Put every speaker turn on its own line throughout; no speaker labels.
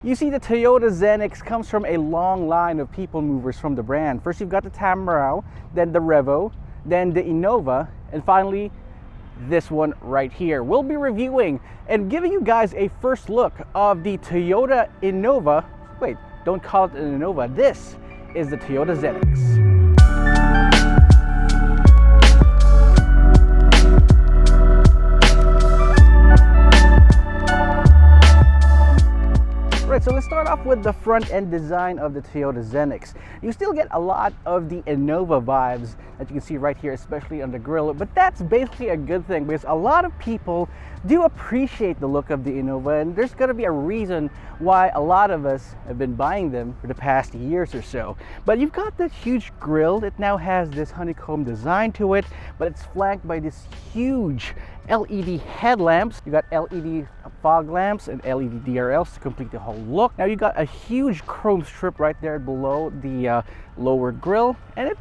You see, the Toyota Zenix comes from a long line of people movers from the brand. First, you've got the Tamaraw, then the Revo, then the Innova, and finally, this one right here. We'll be reviewing and giving you guys a first look of the Toyota Innova. Wait, don't call it an Innova. This is the Toyota Zenix. Right, so let's start off with the front end design of the Toyota Zenix. You still get a lot of the Innova vibes that you can see right here, especially on the grille, but that's basically a good thing because a lot of people do appreciate the look of the Innova, and there's going to be a reason why a lot of us have been buying them for the past years or so. But you've got this huge grille. It now has this honeycomb design to it, but it's flanked by this huge LED headlamps. You got LED fog lamps and LED DRLs to complete the whole look. Now you got a huge chrome strip right there below the lower grille, and it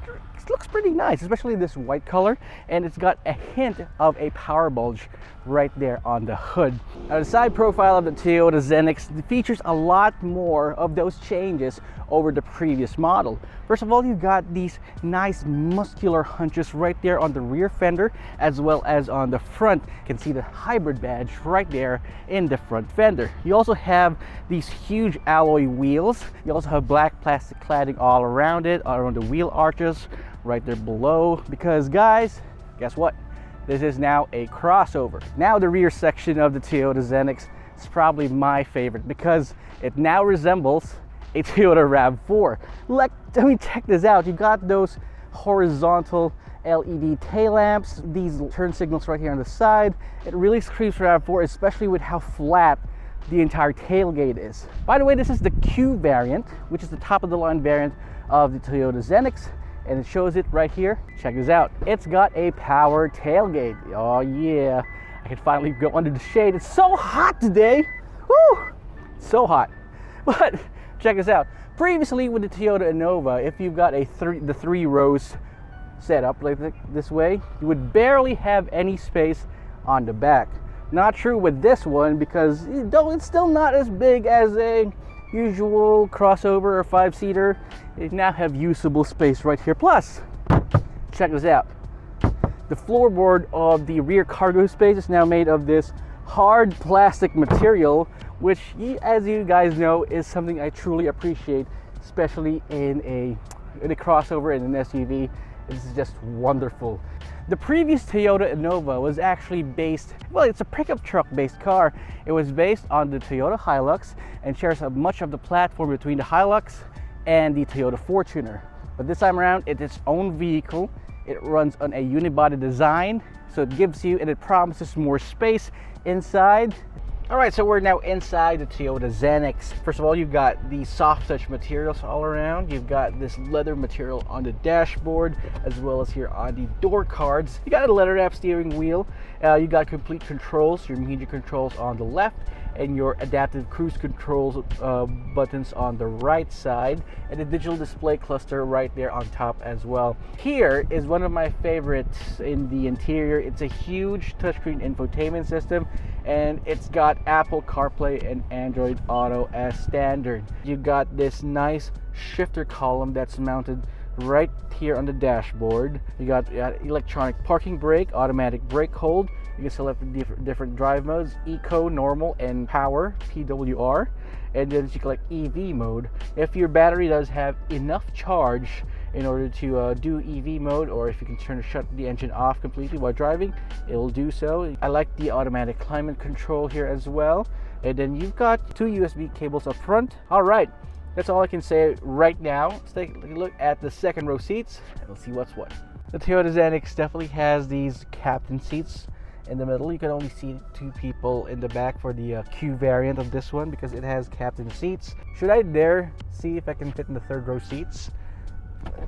looks pretty nice, especially this white color, and it's got a hint of a power bulge right there on the hood. Now the side profile of the Toyota Zenix features a lot more of those changes over the previous model. First of all, you've got these nice muscular hunches right there on the rear fender as well as on the front. You can see the hybrid badge right there in the front fender. You also have these huge alloy wheels. You also have black plastic cladding all around it, around the wheel arches right there below, because guys, guess what? This is now a crossover. Now the rear section of the Toyota Zenix is probably my favorite because it now resembles a Toyota RAV4. Check this out. You got those horizontal LED tail lamps, these turn signals right here on the side. It really screams RAV4, especially with how flat the entire tailgate is. By the way, this is the Q variant, which is the top of the line variant of the Toyota Zenix, and it shows it right here. Check this out. It's got a power tailgate. Oh yeah, I can finally go under the shade. It's so hot today. Woo! So hot. But check this out. Previously with the Toyota Innova, if you've got the three rows set up like this way, you would barely have any space on the back. Not true with this one, because though it's still not as big as a usual crossover or 5-seater, you now have usable space right here. Plus, check this out. The floorboard of the rear cargo space is now made of this hard plastic material, which, as you guys know, is something I truly appreciate, especially in a crossover and an SUV. This is just wonderful. The previous Toyota Innova was actually based, well, it's a pickup truck based car. It was based on the Toyota Hilux and shares much of the platform between the Hilux and the Toyota Fortuner. But this time around, it's its own vehicle. It runs on a unibody design, so it gives you and it promises more space inside. All right, so we're now inside the Toyota Zenix. First of all, you've got these soft touch materials all around. You've got this leather material on the dashboard, as well as here on the door cards. You got a leather wrap steering wheel. You got complete controls, your media controls on the left, and your adaptive cruise controls buttons on the right side, and a digital display cluster right there on top as well. Here is one of my favorites in the interior. It's a huge touchscreen infotainment system, and it's got Apple CarPlay and Android Auto as standard. You got this nice shifter column that's mounted right here on the dashboard. You got electronic parking brake, automatic brake hold. You can select different drive modes: Eco, Normal, and Power, PWR. And then you select EV mode. If your battery does have enough charge in order to do EV mode, or if you can shut the engine off completely while driving, it'll do so. I like the automatic climate control here as well. And then you've got 2 USB cables up front. All right, that's all I can say right now. Let's take a look at the second row seats and we'll see what's what. The Toyota Zenix definitely has these captain seats in the middle. You can only see 2 people in the back for the Q variant of this one because it has captain seats. Should I dare see if I can fit in the third row seats?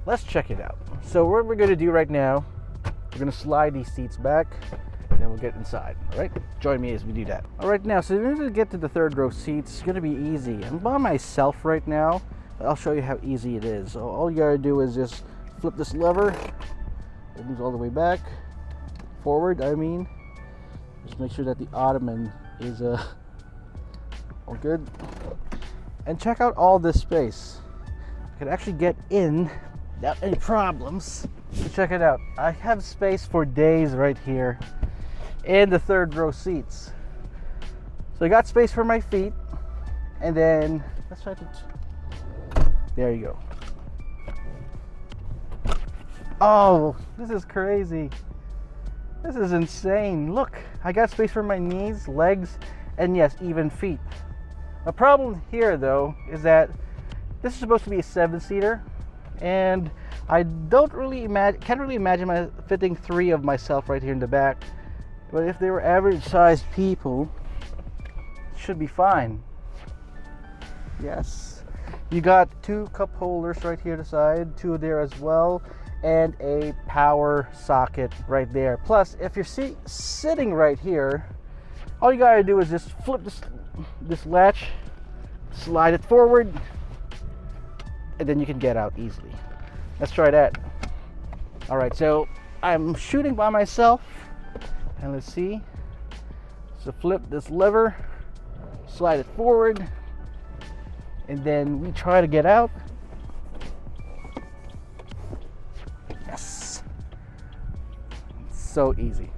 Let's check it out. So what we're going to do right now, we're going to slide these seats back and then we'll get inside. All right, join me as we do that. All right, now, so in order to get to the third row seats, it's going to be easy. I'm by myself right now, but I'll show you how easy it is. So all you got to do is just flip this lever. It moves all the way back, forward, I mean. Just make sure that the ottoman is all good. And check out all this space. I could actually get in without any problems. So check it out. I have space for days right here in the third row seats. So I got space for my feet, and then let's try to. There you go. Oh, this is crazy. This is insane. Look, I got space for my knees, legs, and yes, even feet. The problem here though is that this is supposed to be a 7-seater, and I can't really imagine fitting 3 of myself right here in the back. But if they were average sized people, it should be fine. Yes. You got 2 cup holders right here to the side, 2 there as well, and a power socket right there. Plus, if you're sitting right here, all you gotta do is just flip this latch, slide it forward, and then you can get out easily. Let's try that. All right, so I'm shooting by myself, and let's see. So flip this lever, slide it forward, and then we try to get out. Yes. So easy.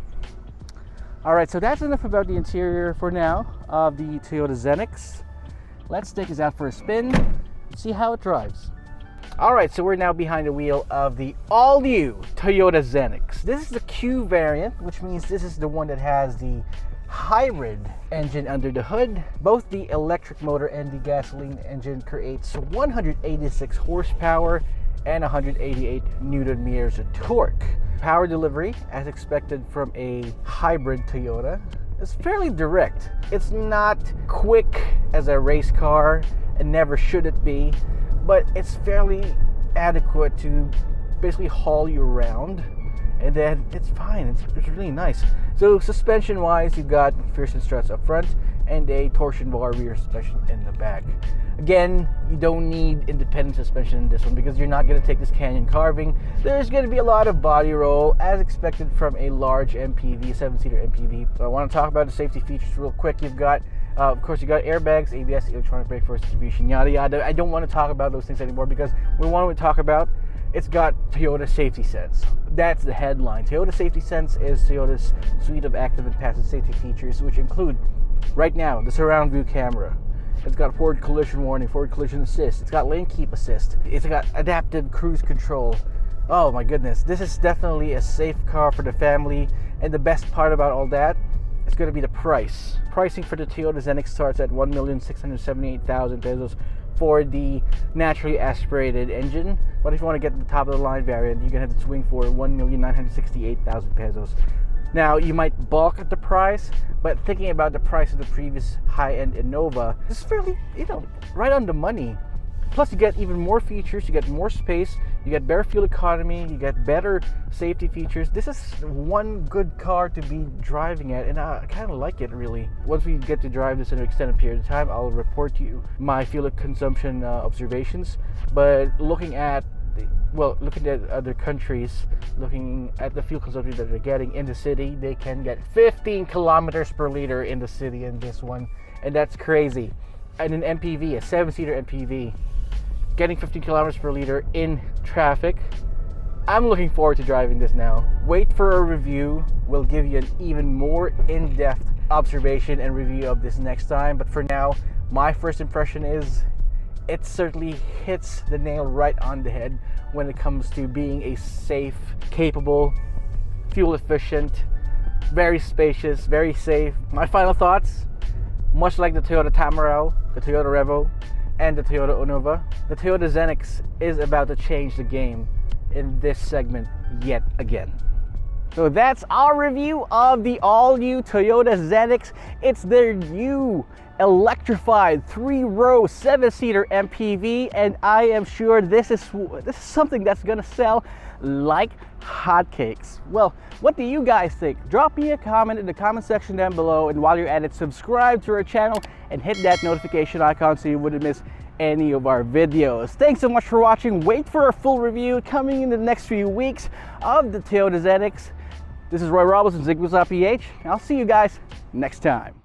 All right, so that's enough about the interior for now of the Toyota Zenix. Let's take this out for a spin, see how it drives. All right, so we're now behind the wheel of the all-new Toyota Zenix. This is the Q variant, which means this is the one that has the hybrid engine under the hood. Both the electric motor and the gasoline engine creates 186 horsepower and 188 newton meters of torque. Power delivery, as expected from a hybrid Toyota, is fairly direct. It's not quick as a race car, and never should it be, but it's fairly adequate to basically haul you around, and then it's fine. It's really nice. So suspension wise, you've got McPherson struts up front and a torsion bar rear suspension in the back. Again, you don't need independent suspension in this one because you're not going to take this canyon carving. There's going to be a lot of body roll as expected from a large MPV, 7-seater MPV. So I want to talk about the safety features real quick. You've got of course, you got airbags, ABS, electronic brake force distribution, yada yada. I don't want to talk about those things anymore because we want to talk about it's got Toyota Safety Sense. That's the headline. Toyota Safety Sense is Toyota's suite of active and passive safety features, which include, right now, the surround view camera. It's got forward collision warning, forward collision assist. It's got lane keep assist. It's got adaptive cruise control. Oh my goodness, this is definitely a safe car for the family. And the best part about all that, it's going to be the price. Pricing for the Toyota Zenix starts at 1,678,000 pesos for the naturally aspirated engine. But if you want to get the top of the line variant, you're going to have to swing for 1,968,000 pesos. Now, you might balk at the price, but thinking about the price of the previous high-end Innova, it's fairly, right on the money. Plus, you get even more features, you get more space, you get better fuel economy, you get better safety features. This is one good car to be driving at, and I kind of like it, really. Once we get to drive this in an extended period of time, I'll report to you my fuel consumption observations. But looking at other countries, looking at the fuel consumption that they're getting in the city, they can get 15 kilometers per liter in the city in this one, and that's crazy. And an MPV, a 7-seater MPV, getting 15 kilometers per liter in traffic. I'm looking forward to driving this now. Wait for a review. We'll give you an even more in-depth observation and review of this next time. But for now, my first impression is it certainly hits the nail right on the head when it comes to being a safe, capable, fuel efficient, very spacious, very safe. My final thoughts, much like the Toyota Tamaraw, the Toyota Revo, and the Toyota Innova, the Toyota Zenix is about to change the game in this segment yet again. So that's our review of the all-new Toyota Zenix. It's their new electrified 3-row 7-seater MPV, and I am sure this is something that's gonna sell like hotcakes. Well, what do you guys think? Drop me a comment in the comment section down below, and while you're at it, subscribe to our channel and hit that notification icon so you wouldn't miss any of our videos. Thanks so much for watching. Wait for a full review coming in the next few weeks of the Toyota Zenix. This is Roy Robles from Zigwheels.Ph. I'll see you guys next time.